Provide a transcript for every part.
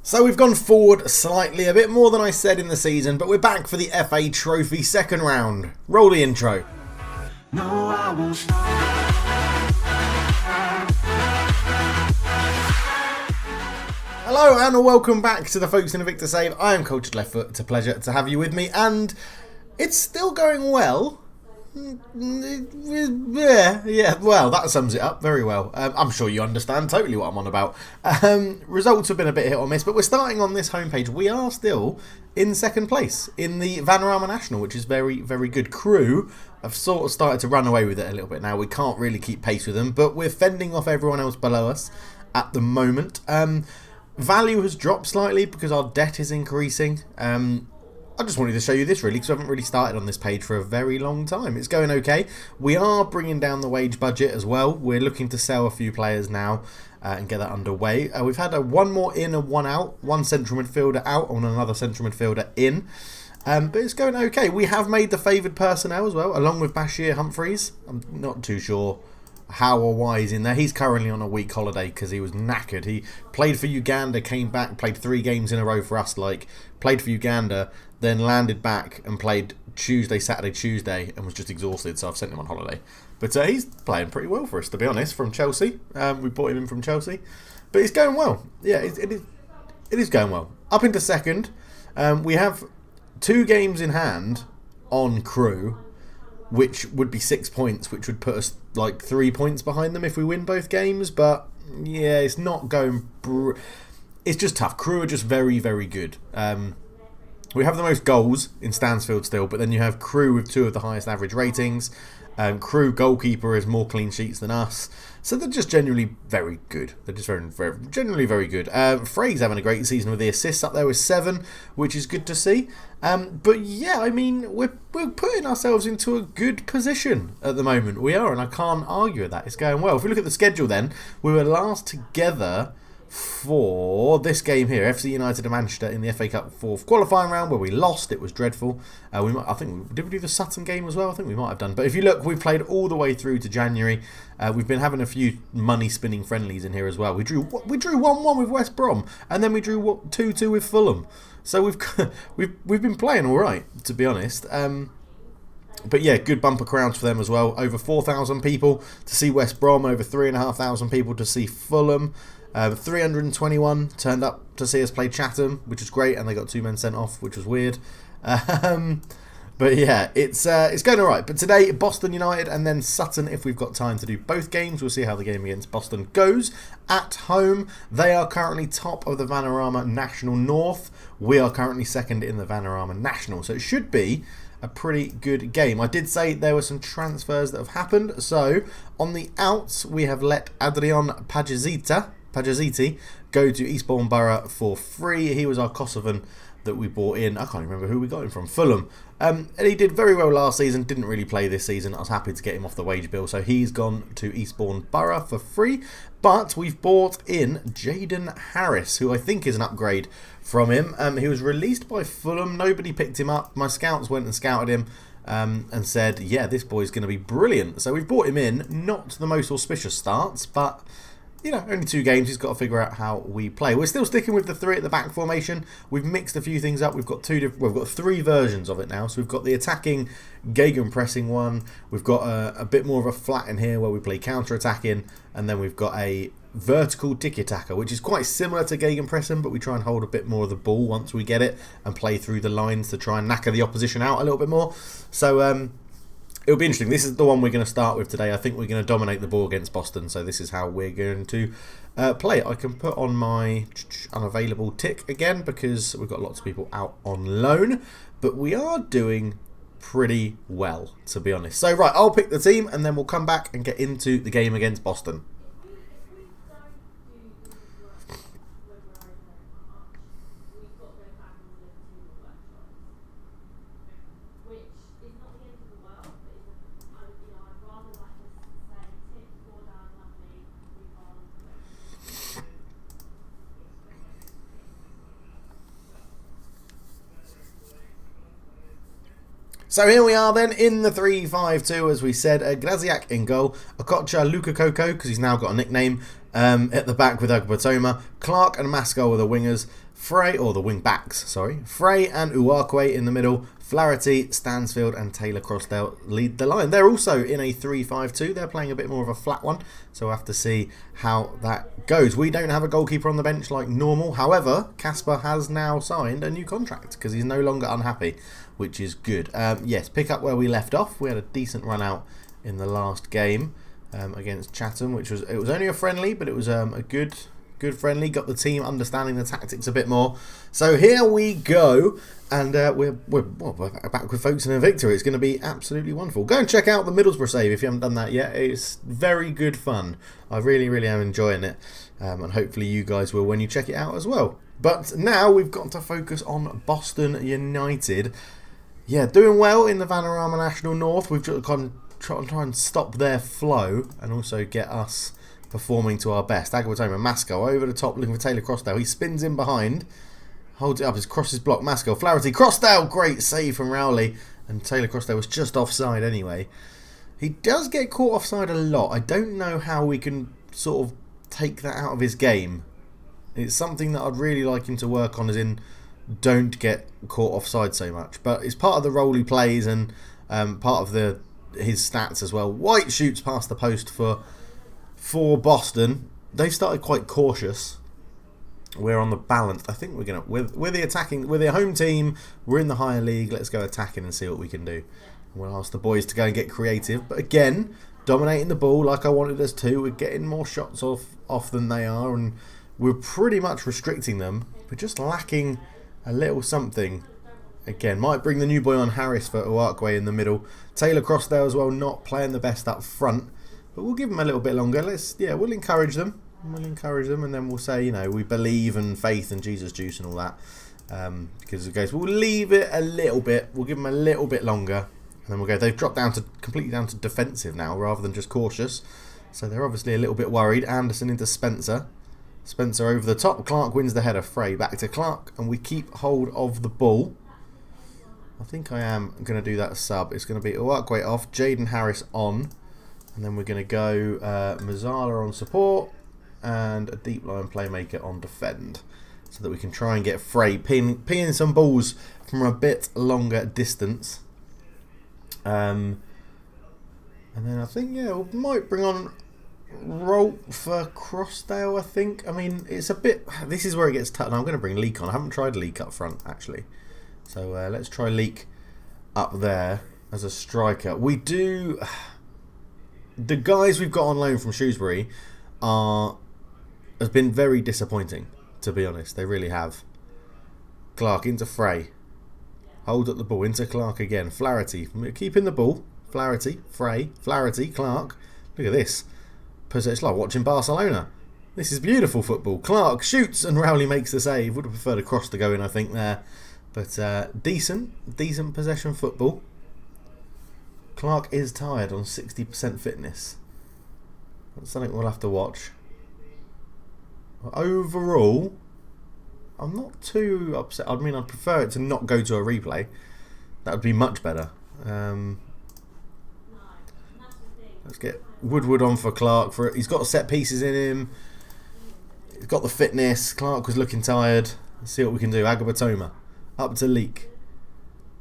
So we've gone forward slightly, a bit more than I said in the season, but we're back for the FA Trophy second round. Roll the intro. No, I won't stop. Hello and welcome back to the Folkestone Invicta save. I am Cultured Leftfoot. It's a pleasure to have you with me, and it's still going well. Yeah, well, that sums it up very well. I'm sure you understand totally what I'm on about. Results have been a bit hit or miss, but we're starting on this homepage. We are still in second place in the Vanarama National, which is very, very good. Crew have sort of started to run away with it a little bit now. We can't really keep pace with them, but we're fending off everyone else below us at the moment. Value has dropped slightly because our debt is increasing. I just wanted to show you this really because I haven't really started on this page for a very long time. It's going okay. We are bringing down the wage budget as well. We're looking to sell a few players now and get that underway. We've had one more in and one out. One central midfielder out and another central midfielder in. But it's going okay. We have made the favoured personnel as well, along with Bashir Humphreys. I'm not too sure how or why he's in there. He's currently on a week holiday because he was knackered. He played for Uganda, came back, played 3 games in a row for us, played for Uganda, then landed back and played Tuesday, Saturday, Tuesday, and was just exhausted, so I've sent him on holiday. But he's playing pretty well for us, to be honest, from Chelsea. We bought him in from Chelsea. But it's going well. Yeah, it is going well. Up into second, we have 2 games in hand on Crew, which would be 6 points, which would put us 3 points behind them if we win both games. But yeah, it's not going. It's just tough. Crew are just very, very good. We have the most goals in Stansfield still, but then you have Crew with 2 of the highest average ratings. Crew goalkeeper has more clean sheets than us, so they're just generally very good. They're just generally very good. Frey's having a great season with the assists up there with 7, which is good to see. But yeah, I mean, we're putting ourselves into a good position at the moment. We are, and I can't argue with that. It's going well. If we look at the schedule, then we were last together for this game here, FC United and Manchester in the FA Cup 4th qualifying round, where we lost. It was dreadful. Did we do the Sutton game as well? I think we might have done. But if you look, we've played all the way through to January. We've been having a few money-spinning friendlies in here as well. We drew 1-1 with West Brom, and then we drew 2-2 with Fulham. So we've been playing all right, to be honest. But yeah, good bumper crowds for them as well. Over 4,000 people to see West Brom. Over 3,500 people to see Fulham. 321 turned up to see us play Chatham, which was great, and they got 2 men sent off, which was weird. But yeah, it's going alright. But today, Boston United and then Sutton, if we've got time to do both games. We'll see how the game against Boston goes. At home, they are currently top of the Vanarama National North. We are currently second in the Vanarama National. So it should be a pretty good game. I did say there were some transfers that have happened. So on the outs, we have let Adrian Pajaziti go to Eastbourne Borough for free. He was our Kosovan that we bought in. I can't remember who we got him from. Fulham. And he did very well last season. Didn't really play this season. I was happy to get him off the wage bill. So he's gone to Eastbourne Borough for free. But we've bought in Jaden Harris, who I think is an upgrade from him. He was released by Fulham. Nobody picked him up. My scouts went and scouted him. And said, yeah, this boy's going to be brilliant. So we've brought him in. Not the most auspicious starts, but you know, only 2 games. He's got to figure out how we play. We're still sticking with the 3 at the back formation. We've mixed a few things up. We've got 3 versions of it now. So we've got the attacking gegenpressing one. We've got a bit more of a flat in here where we play counter-attacking, and then we've got a vertical tiki-taka, which is quite similar to gegenpressing, but we try and hold a bit more of the ball once we get it and play through the lines to try and knacker the opposition out a little bit more. So it'll be interesting. This is the one we're going to start with today. I think we're going to dominate the ball against Boston, so this is how we're going to play it. I can put on my unavailable tick again because we've got lots of people out on loan, but we are doing pretty well, to be honest. So right, I'll pick the team and then we'll come back and get into the game against Boston. So here we are then in the 3-5-2, as we said. Graziak in goal. Okocha Lukakoko, because he's now got a nickname, at the back with Agbatoma. Clark and Masco are the wingers. Frey, or the wing backs, sorry. Frey and Uwakwe in the middle. Flaherty, Stansfield and Taylor Crossdale lead the line. They're also in a 3-5-2. They're playing a bit more of a flat one, so we'll have to see how that goes. We don't have a goalkeeper on the bench like normal. However, Casper has now signed a new contract because he's no longer unhappy, which is good. Yes, pick up where we left off. We had a decent run out in the last game against Chatham, it was only a friendly, but it was a good friendly. Got the team understanding the tactics a bit more. So here we go, and we're back with Folkestone Invicta. It's going to be absolutely wonderful. Go and check out the Middlesbrough save if you haven't done that yet. It's very good fun. I really am enjoying it, and hopefully you guys will when you check it out as well. But now we've got to focus on Boston United. Yeah, doing well in the Vanarama National North. We've just try and stop their flow and also get us performing to our best. Aguatoma, Masco over the top looking for Taylor Crossdale. He spins in behind, holds it up, his cross is blocked. Masco, Flaherty, Crossdale, great save from Rowley, and Taylor Crossdale was just offside anyway. He does get caught offside a lot. I don't know how we can sort of take that out of his game. It's something that I'd really like him to work on, as in don't get caught offside so much. But it's part of the role he plays and part of his stats as well. White shoots past the post for Boston. They've started quite cautious. We're on the balance. I think we're the attacking. We're the home team. We're in the higher league. Let's go attacking and see what we can do. We'll ask the boys to go and get creative. But again, dominating the ball like I wanted us to. We're getting more shots off than they are, and we're pretty much restricting them. We're just lacking a little something. Again, might bring the new boy on, Harris, for Uwakwe in the middle. Taylor Crossdale as well, not playing the best up front. But we'll give them a little bit longer. We'll encourage them. And then we'll say, we believe and faith and Jesus juice and all that. Because it goes, we'll leave it a little bit. We'll give them a little bit longer. And then we'll go. They've dropped completely down to defensive now rather than just cautious. So they're obviously a little bit worried. Anderson into Spencer. Spencer over the top. Clark wins the header. Frey back to Clark. And we keep hold of the ball. I think I am going to do that sub. It's going to be Uwakwe off, Jaden Harris on, and then we're going to go Mazzala on support and a deep line playmaker on defend, so that we can try and get Frey peeing some balls from a bit longer distance. And then I think we might bring on Rolt for Crossdale. I think. I mean, it's a bit. This is where it gets tough. I'm going to bring Leak on. I haven't tried Leak up front actually. So let's try Leak up there as a striker. We do. The guys we've got on loan from Shrewsbury has been very disappointing, to be honest. They really have. Clark into Frey. Hold up the ball into Clark again. Flaherty keeping the ball. Flaherty, Frey, Flaherty, Clark. Look at this. It's like watching Barcelona. This is beautiful football. Clark shoots and Rowley makes the save. Would have preferred a cross to go in, I think, there. But decent possession football. Clark is tired on 60% fitness. That's something we'll have to watch. Overall, I'm not too upset. I mean, I'd prefer it to not go to a replay. That would be much better. Let's get Woodward on for Clark. He's got set pieces in him. He's got the fitness. Clark was looking tired. Let's see what we can do. Agabatoma. Up to Leak.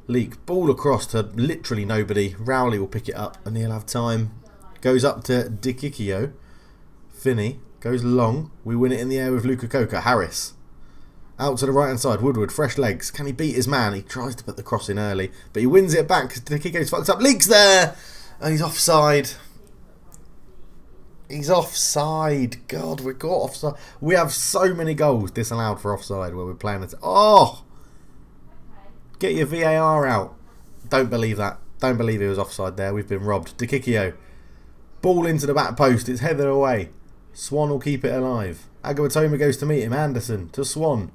Leak. Ball across to literally nobody. Rowley will pick it up and he'll have time. Goes up to Dikikio. Finney. Goes long. We win it in the air with Luka Coca. Harris. Out to the right hand side. Woodward. Fresh legs. Can he beat his man? He tries to put the cross in early. But he wins it back because Dikikio's fucked up. Leak's there. And he's offside. He's offside. God, we got offside. We have so many goals disallowed for offside where we're playing it. Oh! Get your VAR out. Don't believe that. Don't believe he was offside there. We've been robbed. Dikikio. Ball into the back post. It's headed away. Swan will keep it alive. Agabatoma goes to meet him. Anderson to Swan.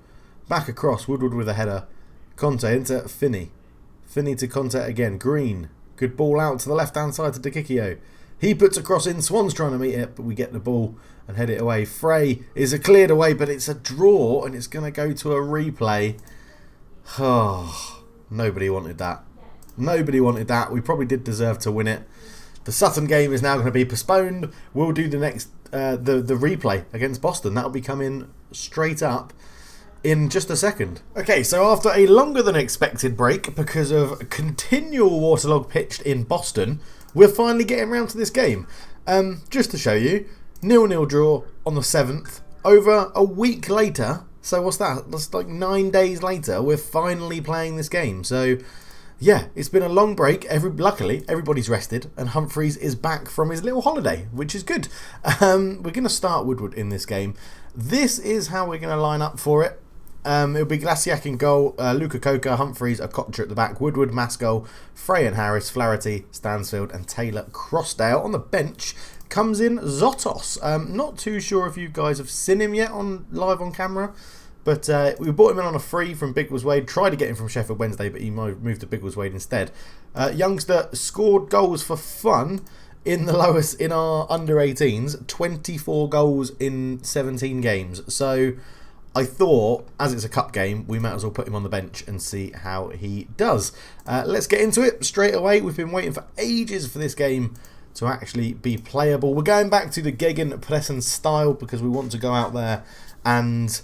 Back across. Woodward with a header. Conte into Finney. Finney to Conte again. Green. Good ball out to the left-hand side to Dikikio. He puts a cross in. Swan's trying to meet it, but we get the ball and head it away. Frey is cleared away, but it's a draw, and it's going to go to a replay. Oh, nobody wanted that. Nobody wanted that. We probably did deserve to win it. The Sutton game is now going to be postponed. We'll do the next, the replay against Boston. That'll be coming straight up. in just a second. Okay, so after a longer than expected break because of continual waterlogged pitch in Boston, we're finally getting around to this game. Just to show you, 0-0 draw on the 7th. Over a week later, so what's that? That's like 9 days later, we're finally playing this game. So yeah, it's been a long break. Luckily, everybody's rested, and Humphreys is back from his little holiday, which is good. We're going to start Woodward in this game. This is how we're going to line up for it. It'll be Glasiak in goal, Luka Coca, Humphreys, Okocha at the back, Woodward, Mascol, Frey and Harris, Flaherty, Stansfield and Taylor Crossdale. On the bench comes in Zotos. Not too sure if you guys have seen him yet live on camera, but we bought him in on a free from Biggleswade. Tried to get him from Sheffield Wednesday, but he moved to Biggleswade instead. Youngster scored goals for fun in the lowest in our under 18s, 24 goals in 17 games. So I thought, as it's a cup game, we might as well put him on the bench and see how he does. Let's get into it straight away. We've been waiting for ages for this game to actually be playable. We're going back to the Gegenpressing style because we want to go out there and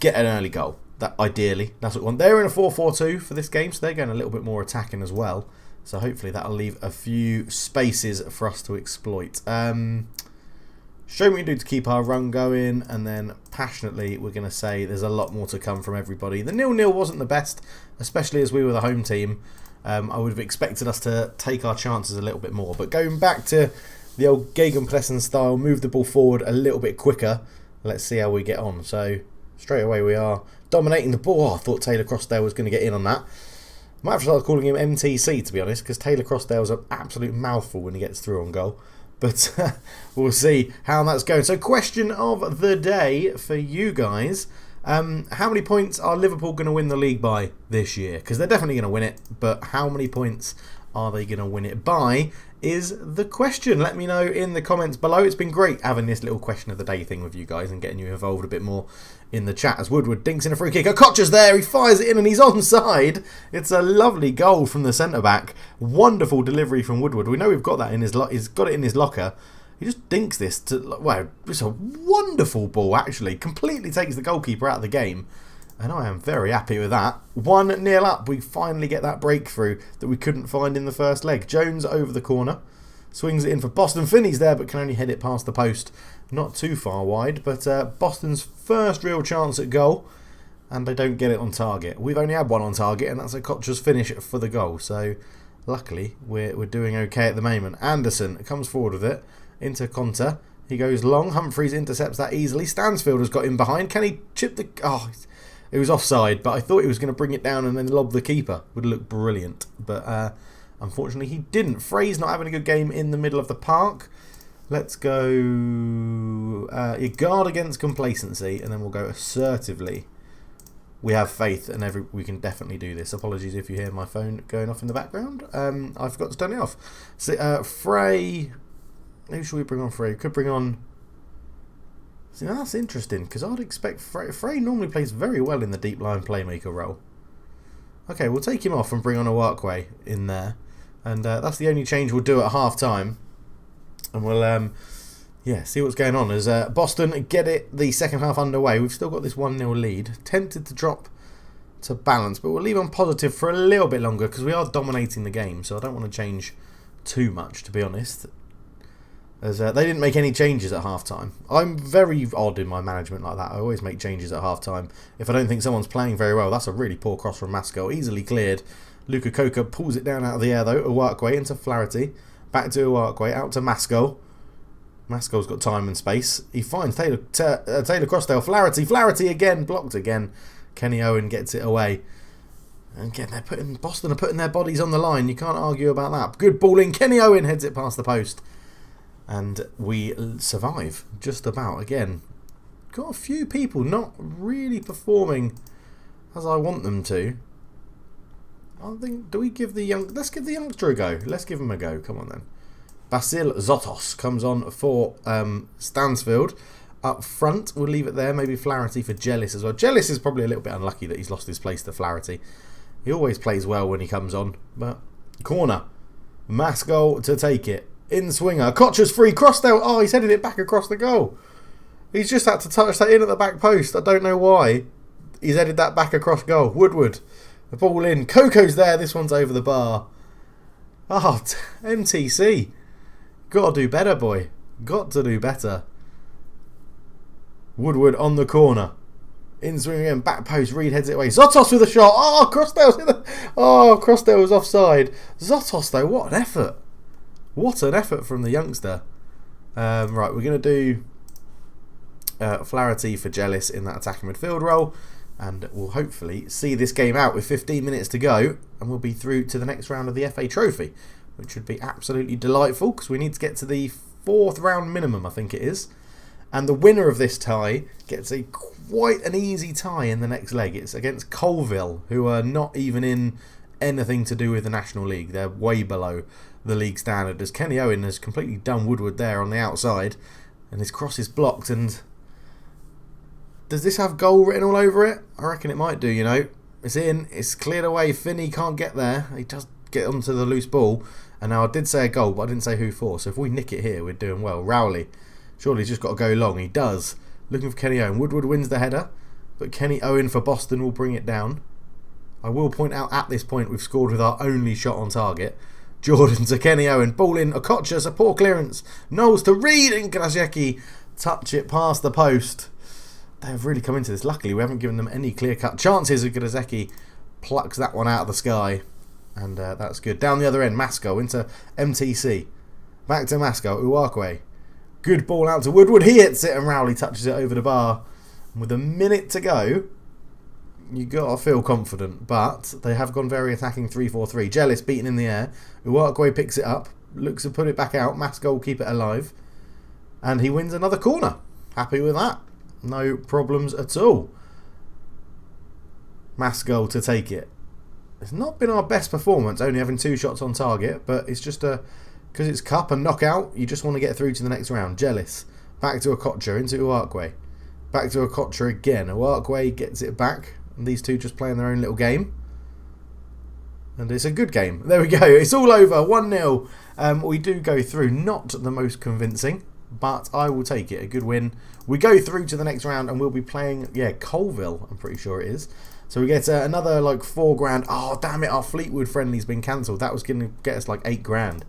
get an early goal. That ideally, that's what we want. They're in a 4-4-2 for this game, so they're going a little bit more attacking as well. So hopefully that'll leave a few spaces for us to exploit. Show me what you do to keep our run going, and then passionately we're going to say there's a lot more to come from everybody. The 0-0 wasn't the best, especially as we were the home team. I would have expected us to take our chances a little bit more, but going back to the old Gegenpressing style, move the ball forward a little bit quicker. Let's see how we get on. So straight away we are dominating the ball. Oh, I thought Taylor Crossdale was going to get in on that. Might have to start calling him MTC, to be honest, because Taylor Crossdale's an absolute mouthful when he gets through on goal. But we'll see how that's going. So question of the day for you guys. How many points are Liverpool going to win the league by this year? Because they're definitely going to win it. But how many points are they going to win it by is the question. Let me know in the comments below. It's been great having this little question of the day thing with you guys and getting you involved a bit more in the chat as Woodward dinks in a free kick. Okocha's there, he fires it in and he's onside. It's a lovely goal from the centre-back. Wonderful delivery from Woodward. We know we've got that in his he's got it in his locker. He just dinks this to, wow, it's a wonderful ball actually. Completely takes the goalkeeper out of the game. And I am very happy with that. 1-0 up. We finally get that breakthrough that we couldn't find in the first leg. Jones over the corner. Swings it in for Boston. Finney's there but can only head it past the post. Not too far wide. But Boston's first real chance at goal. And they don't get it on target. We've only had one on target and that's Okocha's finish for the goal. So luckily we're doing okay at the moment. Anderson comes forward with it. Into Conter. He goes long. Humphreys intercepts that easily. Stansfield has got him behind. Can he chip the... Oh, it was offside, but I thought he was going to bring it down and then lob the keeper. Would look brilliant. But unfortunately he didn't. Frey's not having a good game in the middle of the park. Let's go... you guard against complacency and then we'll go assertively. We have faith and we can definitely do this. Apologies if you hear my phone going off in the background. I forgot to turn it off. So, Frey... Who should we bring on Frey? Could bring on... See, now that's interesting, because I'd expect Frey normally plays very well in the deep line playmaker role. Okay, we'll take him off and bring on a Workway in there. And that's the only change we'll do at half-time. And we'll, yeah, see what's going on. As Boston get it the second half underway, we've still got this 1-0 lead. Tempted to drop to balance, but we'll leave on positive for a little bit longer, because we are dominating the game, so I don't want to change too much, to be honest. As they didn't make any changes at half-time. I'm very odd in my management like that. I always make changes at half-time. If I don't think someone's playing very well, that's a really poor cross from Mascol. Easily cleared. Luka Coca pulls it down out of the air, though. A Workway into Flaherty. Back to a Workway. Out to Mascol. Mascol's got time and space. He finds Taylor Crossdale. Flaherty again. Blocked again. Kenny Owen gets it away. And again, Boston are putting their bodies on the line. You can't argue about that. Good ball in. Kenny Owen heads it past the post. And we survive, just about. Again, got a few people not really performing as I want them to. I think, do we give the let's give the youngster a go. Let's give him a go. Come on then. Basil Zotos comes on for Stansfield. Up front, we'll leave it there. Maybe Flaherty for Jellis as well. Jellis is probably a little bit unlucky that he's lost his place to Flaherty. He always plays well when he comes on. But corner. Mascol to take it. In swinger. Kocha's free. Crossdale. Oh, he's headed it back across the goal. He's just had to touch that in at the back post. I don't know why. He's headed that back across goal. Woodward. The ball in. Coco's there. This one's over the bar. Oh, MTC. Got to do better, boy. Got to do better. Woodward on the corner. In swing again. Back post. Reed heads it away. Zotos with a shot. Oh, Crossdale was offside. Zotos, though, what an effort. What an effort from the youngster. Right, we're going to do Flaherty for Jealous in that attacking midfield role. And we'll hopefully see this game out with 15 minutes to go. And we'll be through to the next round of the FA Trophy. Which would be absolutely delightful. Because we need to get to the 4th round minimum, I think it is. And the winner of this tie gets quite an easy tie in the next leg. It's against Colville, who are not even in anything to do with the National League. They're way below the league standard. As Kenny Owen has completely done Woodward there on the outside. And his cross is blocked. And does this have goal written all over it? I reckon it might do, you know. It's in. It's cleared away. Finney can't get there. He does get onto the loose ball. And now I did say a goal, but I didn't say who for. So if we nick it here, we're doing well. Rowley. Surely he's just got to go long. He does. Looking for Kenny Owen. Woodward wins the header. But Kenny Owen for Boston will bring it down. I will point out at this point we've scored with our only shot on target. Jordan to Kenny Owen. Ball in. Okocha. A poor clearance. Knowles to Reed. And Grajecki touch it past the post. They have really come into this. Luckily, we haven't given them any clear-cut chances. Grajecki plucks that one out of the sky. And that's good. Down the other end. Masco into MTC. Back to Masco. Uwakwe. Good ball out to Woodward. He hits it and Rowley touches it over the bar. And with a minute to go, you got to feel confident. But they have gone very attacking 3-4-3. Jealous beaten in the air. Uwakwe picks it up. Looks to put it back out. Masco will keep it alive. And he wins another corner. Happy with that. No problems at all. Masco to take it. It's not been our best performance, only having 2 shots on target. But it's just because it's cup and knockout, you just want to get through to the next round. Jealous. Back to Okocha, into Uwakwe. Back to Okocha again. Uwakwe gets it back. And these two just playing their own little game. And it's a good game. There we go. It's all over. 1-0. We do go through. Not the most convincing, but I will take it. A good win. We go through to the next round and we'll be playing, Colville, I'm pretty sure it is. So we get another like $4,000. Oh, damn it. Our Fleetwood friendly's been cancelled. That was going to get us like $8,000.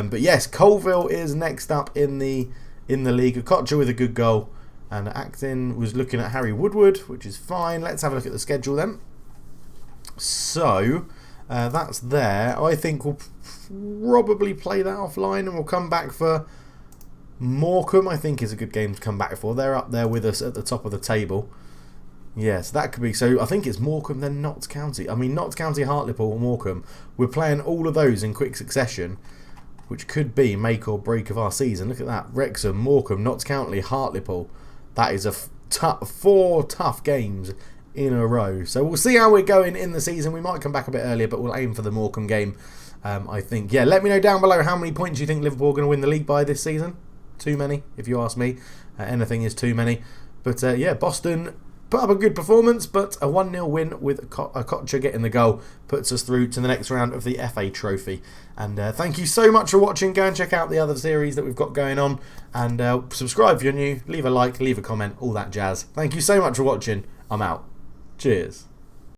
But yes, Colville is next up in the league. Okocha with a good goal. And Acton was looking at Harry Woodward, which is fine. Let's have a look at the schedule then. So, that's there. I think we'll probably play that offline and we'll come back for Morecambe. I think is a good game to come back for. They're up there with us at the top of the table. Yes, that could be. So I think it's Morecambe, then Notts County. I mean, Notts County, Hartlepool, or Morecambe. We're playing all of those in quick succession, which could be make or break of our season. Look at that. Wrexham, Morecambe, Notts County, Hartlepool. That is 4 tough games in a row. So we'll see how we're going in the season. We might come back a bit earlier, but we'll aim for the Morecambe game, I think. Yeah, let me know down below how many points you think Liverpool are going to win the league by this season. Too many, if you ask me. Anything is too many. But yeah, Boston put up a good performance, but a 1-0 win with Okocha getting the goal puts us through to the next round of the FA Trophy. And thank you so much for watching. Go and check out the other series that we've got going on. And subscribe if you're new. Leave a like, leave a comment, all that jazz. Thank you so much for watching. I'm out. Cheers.